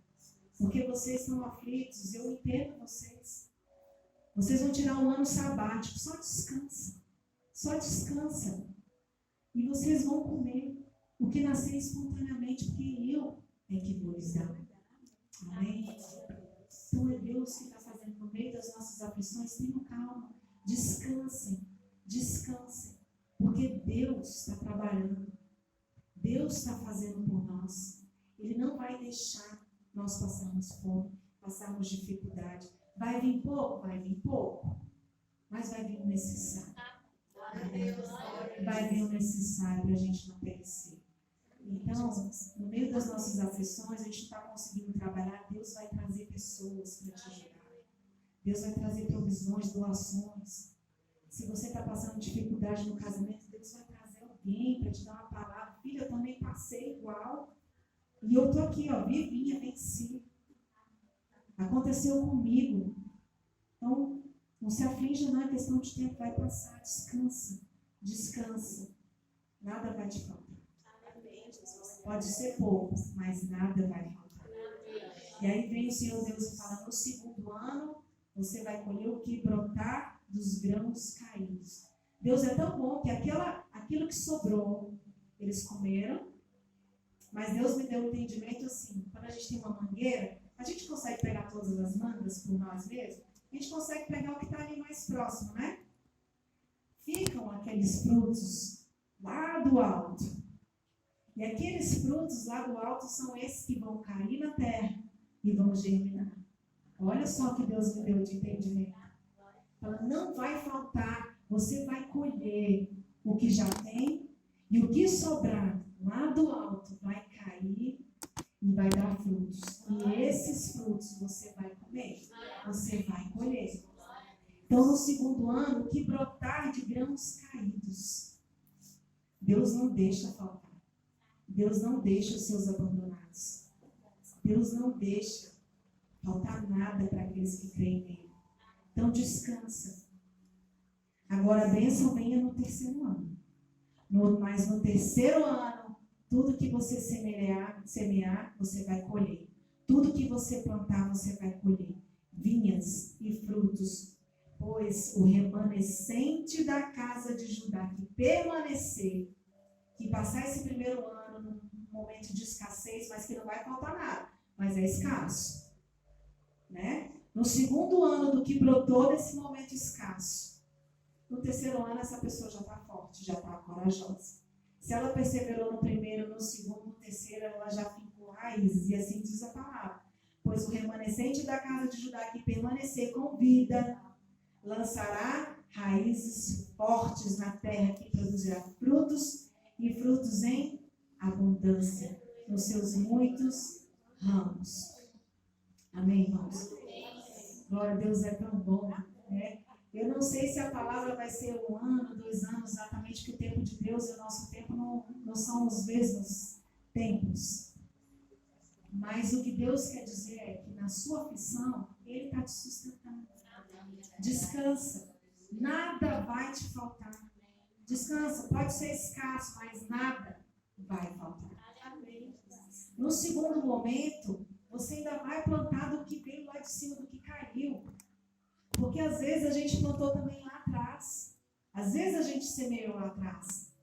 porque vocês estão aflitos, eu entendo vocês. Vocês vão tirar um ano sabático, só descansa. Só descansa. E vocês vão comer o que nascer espontaneamente, porque eu é que vou lhes dar. Amém? Então é Deus que está fazendo no meio das nossas aflições. Tenham calma. Descansem. Descansem. Porque Deus está trabalhando. Deus está fazendo por nós. Ele não vai deixar nós passarmos fome, passarmos dificuldade. Vai vir pouco? Vai vir pouco. Mas vai vir o necessário. Vai vir o necessário para a gente não perecer. Então, no meio das nossas aflições, a gente não está conseguindo trabalhar, Deus vai trazer pessoas para te ajudar. Deus vai trazer provisões, doações. Se você está passando dificuldade no casamento, Deus vai trazer alguém para te dar uma palavra. Filha, eu também passei igual. E eu estou aqui, ó, vivinha, venci. Aconteceu comigo. Então, não se aflige, não é questão de tempo, vai passar. Descansa. Descansa. Nada vai te faltar. Pode ser pouco, mas nada vai faltar. E aí vem o Senhor Deus e fala, no segundo ano, você vai colher o que brotar dos grãos caídos. Deus é tão bom que aquilo que sobrou, eles comeram, mas Deus me deu um entendimento assim, quando a gente tem uma mangueira, a gente consegue pegar todas as mangas por nós mesmos, a gente consegue pegar o que está ali mais próximo, né? Ficam aqueles frutos lá do alto. E aqueles frutos lá do alto são esses que vão cair na terra e vão germinar. Olha só o que Deus me deu de entendimento. Fala, não vai faltar, você vai colher o que já tem e o que sobrar lá do alto vai cair e vai dar frutos. E esses frutos você vai comer, você vai colher. Então, no segundo ano, o que brotar de grãos caídos, Deus não deixa faltar. Deus não deixa os seus abandonados. Deus não deixa faltar nada para aqueles que creem nele. Então descansa. Agora a bênção venha no terceiro ano. Mas no terceiro ano, tudo que você semear, você vai colher. Tudo que você plantar, você vai colher. Vinhas e frutos. Pois o remanescente da casa de Judá que permanecer, que passar esse primeiro ano num momento de escassez, mas que não vai faltar nada, mas é escasso, né? No segundo ano do que brotou nesse momento escasso, no terceiro ano essa pessoa já está forte, já está corajosa. Se ela perseverou no primeiro, no segundo, no terceiro, ela já ficou raízes, e assim diz a palavra. Pois o remanescente da casa de Judá que permanecer com vida, lançará raízes fortes na terra que produzirá frutos, e frutos em abundância, nos seus muitos ramos. Amém, irmãos? Glória a Deus, é tão bom, né? Eu não sei se a palavra vai ser 1 ano, 2 anos, exatamente, porque o tempo de Deus e o nosso tempo não são os mesmos tempos. Mas o que Deus quer dizer é que na sua aflição, Ele está te sustentando. Descansa. Nada vai te faltar. Descansa. Pode ser escasso, mas nada vai faltar. No segundo momento, você ainda vai plantar do que veio lá de cima, do que caiu. Porque às vezes a gente plantou também lá atrás. Às vezes a gente semeou lá atrás.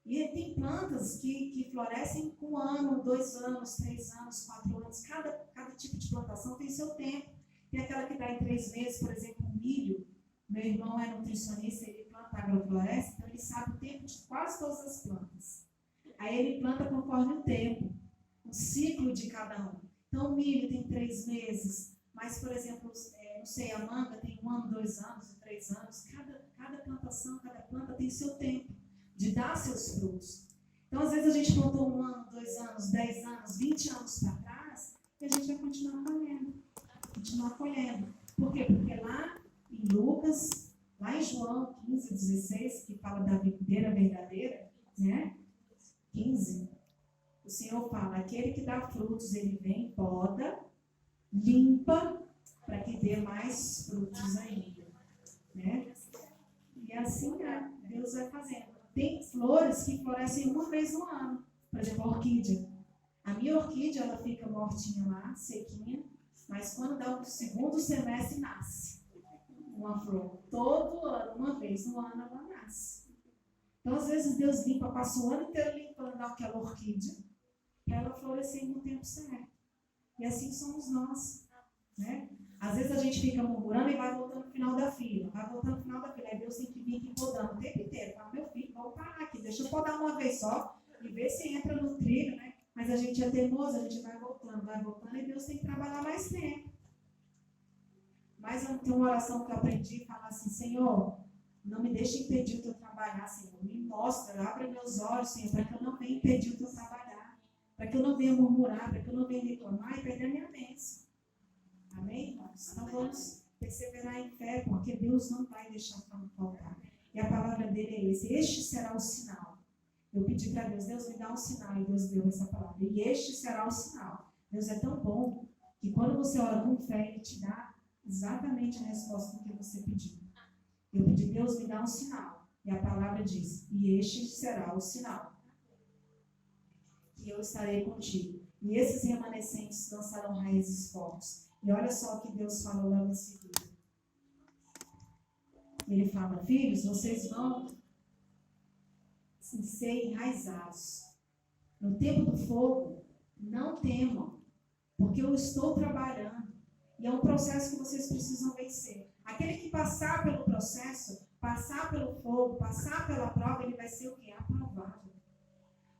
E tem plantas que florescem com 1 ano, 2 anos, 3 anos, 4 anos. Cada tipo de plantação tem seu tempo. Tem aquela que dá em 3 meses, por exemplo, o milho. Meu irmão é nutricionista, ele planta agrofloresta, então ele sabe o tempo de quase todas as plantas. Aí ele planta conforme o tempo, o ciclo de cada um. Então o milho tem 3 meses, mas, por exemplo, não sei, a manga tem 1 ano, 2 anos e 3 anos. Cada plantação, cada planta tem seu tempo de dar seus frutos. Então, às vezes a gente plantou 1 ano, 2 anos, 10 anos, 20 anos para trás, e a gente vai continuar colhendo. Por quê? Porque lá em Lucas, lá em João 15, 16, que fala da videira verdadeira, né? 15, o Senhor fala, aquele que dá frutos, ele vem, poda, limpa, para que dê mais frutos ainda, né? E assim Deus vai fazendo. Tem flores que florescem uma vez no ano. Por exemplo, a orquídea. A minha orquídea, ela fica mortinha lá, sequinha, mas quando dá o segundo semestre, nasce uma flor. Todo ano, uma vez no ano, ela nasce. Então, às vezes, Deus limpa, passa o ano inteiro limpando aquela orquídea, para ela florescer no tempo certo. E assim somos nós, né? Às vezes a gente fica murmurando e vai voltando no final da fila. Vai voltando no final da fila. Aí Deus tem que vir aqui podando o tempo inteiro. Fala, meu filho, vamos parar aqui. Deixa eu podar uma vez só e ver se entra no trilho, né? Mas a gente é teimoso, a gente vai voltando. E Deus tem que trabalhar mais tempo. Mas tem uma oração que eu aprendi e fala assim, Senhor, não me deixe impedir o teu trabalhar, Senhor. Me mostra, abre meus olhos, Senhor, para que eu não venha impedir o teu trabalhar. Para que eu não venha murmurar, para que eu não venha reclamar e perder a minha bênção. Amém, irmãos? Então vamos perseverar em fé, porque Deus não vai deixar faltar. E a palavra dele é esse. Este será o sinal. Eu pedi para Deus, Deus me dá um sinal, e Deus deu essa palavra. E este será o sinal. Deus é tão bom que quando você ora com fé, Ele te dá exatamente a resposta do que você pediu. Eu pedi, Deus me dá um sinal. E a palavra diz, e este será o sinal. Que eu estarei contigo. E esses remanescentes lançarão raízes fortes. E olha só o que Deus falou logo em seguida. Ele fala, filhos, vocês vão ser enraizados. No tempo do fogo, não temam, porque eu estou trabalhando. E é um processo que vocês precisam vencer. Aquele que passar pelo processo, passar pelo fogo, passar pela prova, ele vai ser o quê? Aprovado.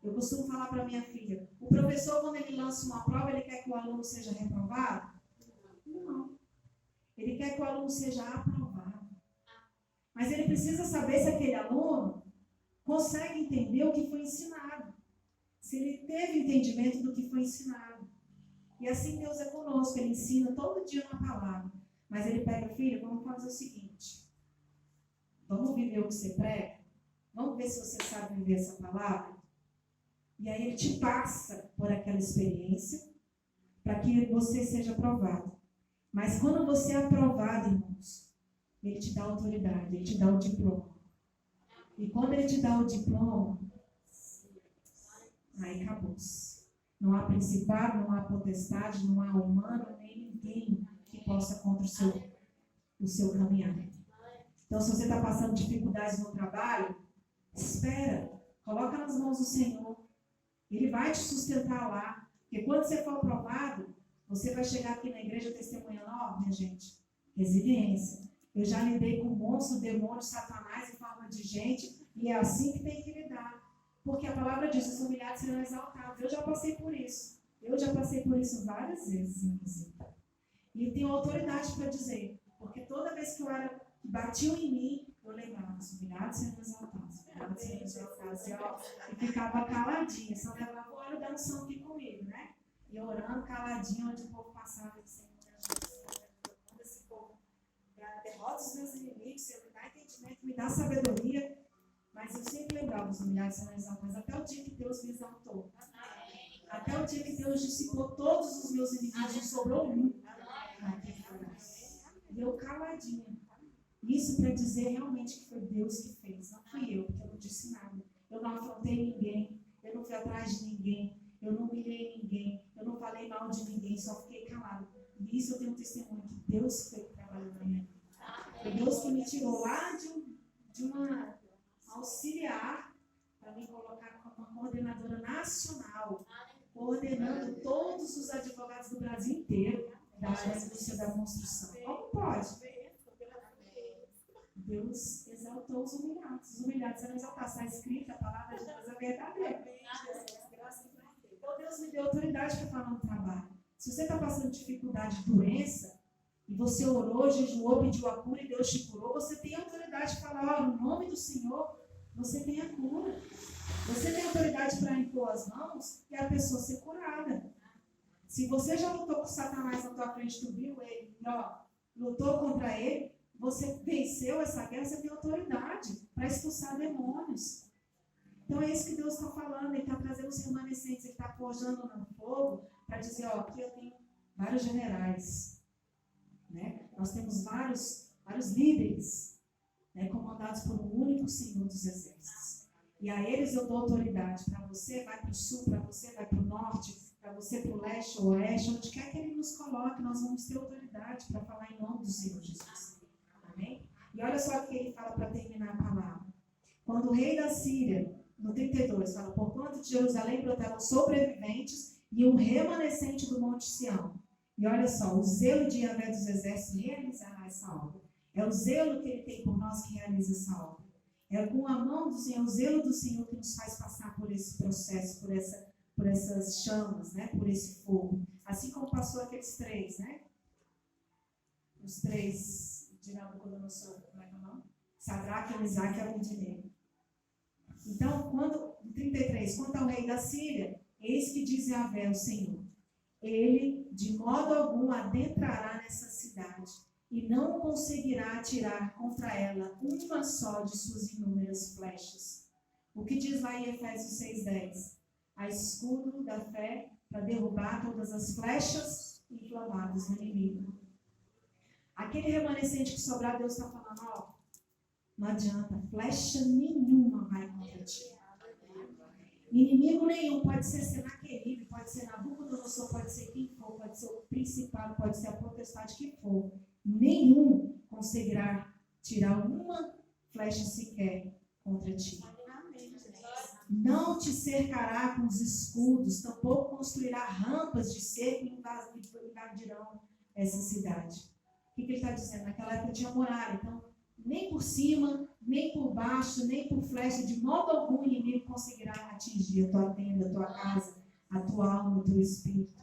Eu costumo falar para minha filha, o professor, quando ele lança uma prova, ele quer que o aluno seja reprovado? Não. Ele quer que o aluno seja aprovado. Mas ele precisa saber se aquele aluno consegue entender o que foi ensinado. Se ele teve entendimento do que foi ensinado. E assim Deus é conosco. Ele ensina todo dia uma palavra. Mas ele pega, filho, vamos fazer o seguinte. Vamos viver o que você prega? Vamos ver se você sabe viver essa palavra? E aí ele te passa por aquela experiência para que você seja aprovado. Mas quando você é aprovado, irmãos, ele te dá autoridade, ele te dá o diploma. E quando ele te dá o diploma, aí acabou-se. Não há principado, não há potestade, não há humano, nem ninguém que possa contra o seu caminhar. Então, se você está passando dificuldades no trabalho, espera, coloca nas mãos do Senhor. Ele vai te sustentar lá. Porque quando você for aprovado, você vai chegar aqui na igreja testemunhando, ó, minha gente, resiliência. Eu já lidei com monstro, demônio, satanás em forma de gente, e é assim que tem que lidar. Porque a palavra diz, os humilhados serão exaltados. Eu já passei por isso. Eu já passei por isso várias vezes, inclusive. E tenho autoridade para dizer, porque toda vez que eu era, batiam em mim, eu lembrava, os humilhados serão exaltados. Os humilhados serão exaltados. E ficava caladinha, só levava o óleo da unção aqui comigo, né? E orando caladinho, onde o povo passava, Senhor, manda esse povo. Derrota os meus inimigos, Senhor, me dá entendimento, me dá sabedoria. Mas eu sempre lembrava os humilhados serão exaltados, até o dia que Deus me exaltou. Até o dia que Deus dissipou todos os meus inimigos, não sobrou um. E eu caladinha. Isso para dizer realmente que foi Deus que fez, não fui eu, porque eu não disse nada. Eu não afrontei ninguém, eu não fui atrás de ninguém, eu não humilhei ninguém, eu não falei mal de ninguém, só fiquei calado. E isso eu tenho um testemunho que Deus foi trabalhando na minha vida. Foi Deus que me tirou lá de uma auxiliar para me colocar como uma coordenadora nacional, coordenando todos os advogados do Brasil inteiro da indústria da construção. Como pode? Deus exaltou os humilhados. Os humilhados serão exaltados. Está escrito, a palavra de Deus é verdadeira. Então Deus me deu autoridade para falar no trabalho. Se você está passando dificuldade, doença, e você orou, jejuou, pediu a cura e Deus te curou, você tem autoridade de falar, ó, no nome do Senhor, você tem a cura. Você tem autoridade para impor as mãos e a pessoa ser curada. Se você já lutou com Satanás na tua frente, tu viu ele, ó, lutou contra ele, você venceu essa guerra, você tem autoridade para expulsar demônios. Então é isso que Deus está falando, Ele está trazendo os remanescentes, Ele está forjando no fogo para dizer, ó, aqui eu tenho vários generais, né? Nós temos vários líderes, né, comandados por um único Senhor dos Exércitos. E a eles eu dou autoridade. Para você vai para o sul, para você vai para o norte, para você para o leste ou oeste, onde quer que ele nos coloque, nós vamos ter autoridade para falar em nome do Senhor Jesus. Amém? E olha só o que ele fala para terminar a palavra. Quando o rei da Síria, no 32, fala, porquanto de Jerusalém brotaram sobreviventes e um remanescente do Monte Sião. E olha só, o zelo de Yahvé dos exércitos realizará essa obra. É o zelo que ele tem por nós que realiza essa obra. É com a mão do Senhor, o zelo do Senhor que nos faz passar por esse processo, por essas chamas, né? Por esse fogo. Assim como passou aqueles três, né? Os três de Nabucodonosor, como é que é o nome? Sadraque, Mesaque e Abednego. Então, quando, 33, quanto ao rei da Síria, eis que diz Yahvé, o Senhor, ele de modo algum adentrará nessa cidade e não conseguirá atirar contra ela uma só de suas inúmeras flechas. O que diz lá em Efésios 6,10? A escudo da fé para derrubar todas as flechas inflamadas do inimigo. Aquele remanescente que sobrar, Deus está falando, ó, não adianta, flecha nenhuma vai contra ti. Inimigo nenhum, pode ser Senaqueribe, pode ser Nabucodonosor, pode ser quem for, pode ser o principado, pode ser a potestade que for. Nenhum conseguirá tirar uma flecha sequer contra ti. Não te cercará com os escudos, tampouco construirá rampas de cerco e invadirão essa cidade. O que ele está dizendo? Naquela época tinha muralha, então nem por cima, nem por baixo, nem por flecha, de modo algum o inimigo conseguirá atingir a tua tenda, a tua casa, a tua alma, o teu espírito.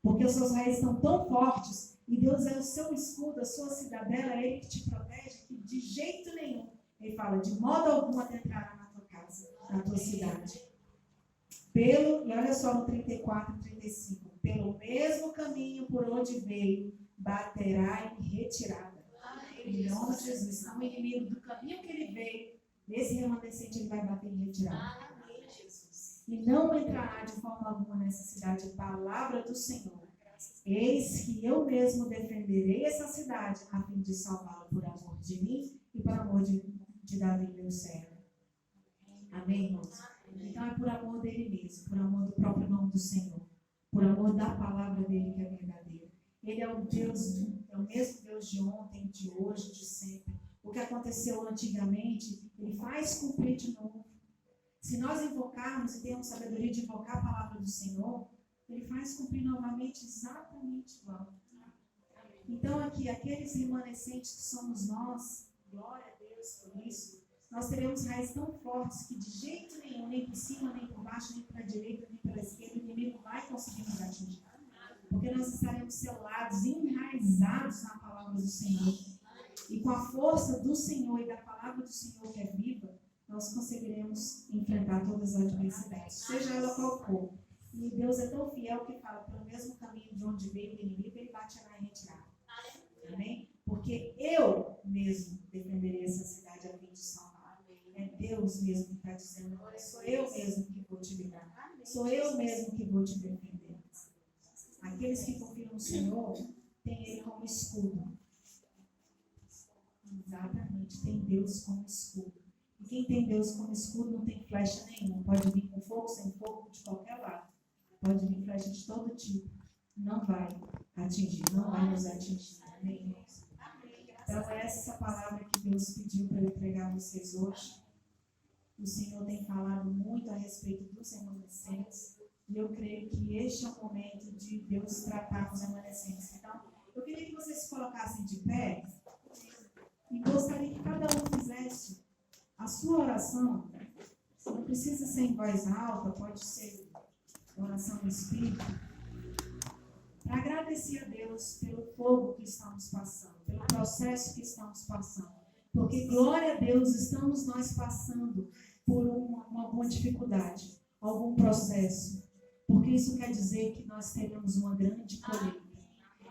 Porque os seus raízes estão tão fortes e Deus é o seu escudo, a sua cidadela, é Ele que te protege, que de jeito nenhum, Ele fala, de modo algum adentrará na tua casa, na tua cidade. E olha só no 34 e 35, pelo mesmo caminho por onde veio, baterá em retirada. Em nome de Jesus, não o inimigo do caminho que ele veio, nesse remanescente ele vai bater em retirada. E não entrará de forma alguma nessa cidade a palavra do Senhor. Eis que eu mesmo defenderei essa cidade a fim de salvá-la por amor de mim e por amor de Davi, meu servo. Amém, irmãos? Então é por amor dele mesmo, por amor do próprio nome do Senhor, por amor da palavra dele que é verdadeira. Ele é o Deus, é o mesmo Deus de ontem, de hoje, de sempre. O que aconteceu antigamente, ele faz cumprir de novo. Se nós invocarmos e termos sabedoria de invocar a palavra do Senhor, ele faz cumprir novamente exatamente igual. Então aqui, aqueles remanescentes que somos nós, glória a Deus por isso, nós teremos raízes tão fortes que de jeito nenhum, nem por cima, nem por baixo, nem para a direita, nem pela esquerda, o inimigo vai conseguir nos atingir. Porque nós estaremos selados, enraizados na palavra do Senhor. E com a força do Senhor e da palavra do Senhor que é viva, nós conseguiremos enfrentar todas as adversidades, seja ela qual for. E Deus é tão fiel que fala, pelo mesmo caminho de onde veio o inimigo, ele baterá em retirada. Amém? Porque eu mesmo defenderei essa cidade a fim de salvar. É Deus mesmo que está dizendo, sou eu mesmo que vou te livrar. Sou eu mesmo que vou te defender. Aqueles que confiam no Senhor, têm Ele como escudo. Exatamente, tem Deus como escudo. E quem tem Deus como escudo não tem flecha nenhuma. Pode vir com fogo, sem fogo, de qualquer lado. Pode vir flecha de todo tipo. Não vai atingir, não vai nos atingir. Amém, irmãos? Então, é essa palavra que Deus pediu para eu entregar a vocês hoje. O Senhor tem falado muito a respeito dos remanescentes. E eu creio que este é o momento de Deus tratar com os remanescentes. Então, eu queria que vocês se colocassem de pé e gostaria que cada um fizesse a sua oração. Não precisa ser em voz alta, pode ser oração no Espírito. Para agradecer a Deus pelo fogo que estamos passando, pelo processo que estamos passando. Porque, glória a Deus, estamos nós passando por uma dificuldade, algum processo. Porque isso quer dizer que nós teremos uma grande colheita.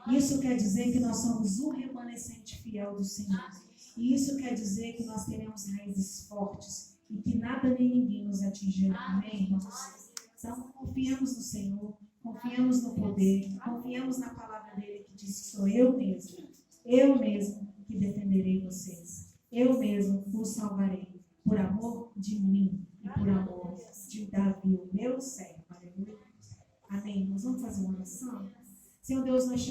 Isso quer dizer que nós somos o remanescente fiel do Senhor. E isso quer dizer que nós teremos raízes fortes e que nada nem ninguém nos atingirá. Amém, irmãos? Então, confiamos no Senhor, confiamos no poder, confiamos na palavra dele que diz que sou eu mesmo que defenderei vocês. Eu mesmo os salvarei, por amor de mim. e por amor de Davi, o meu servo. Aleluia. Amém. Nós vamos fazer uma oração? Senhor Deus, nós te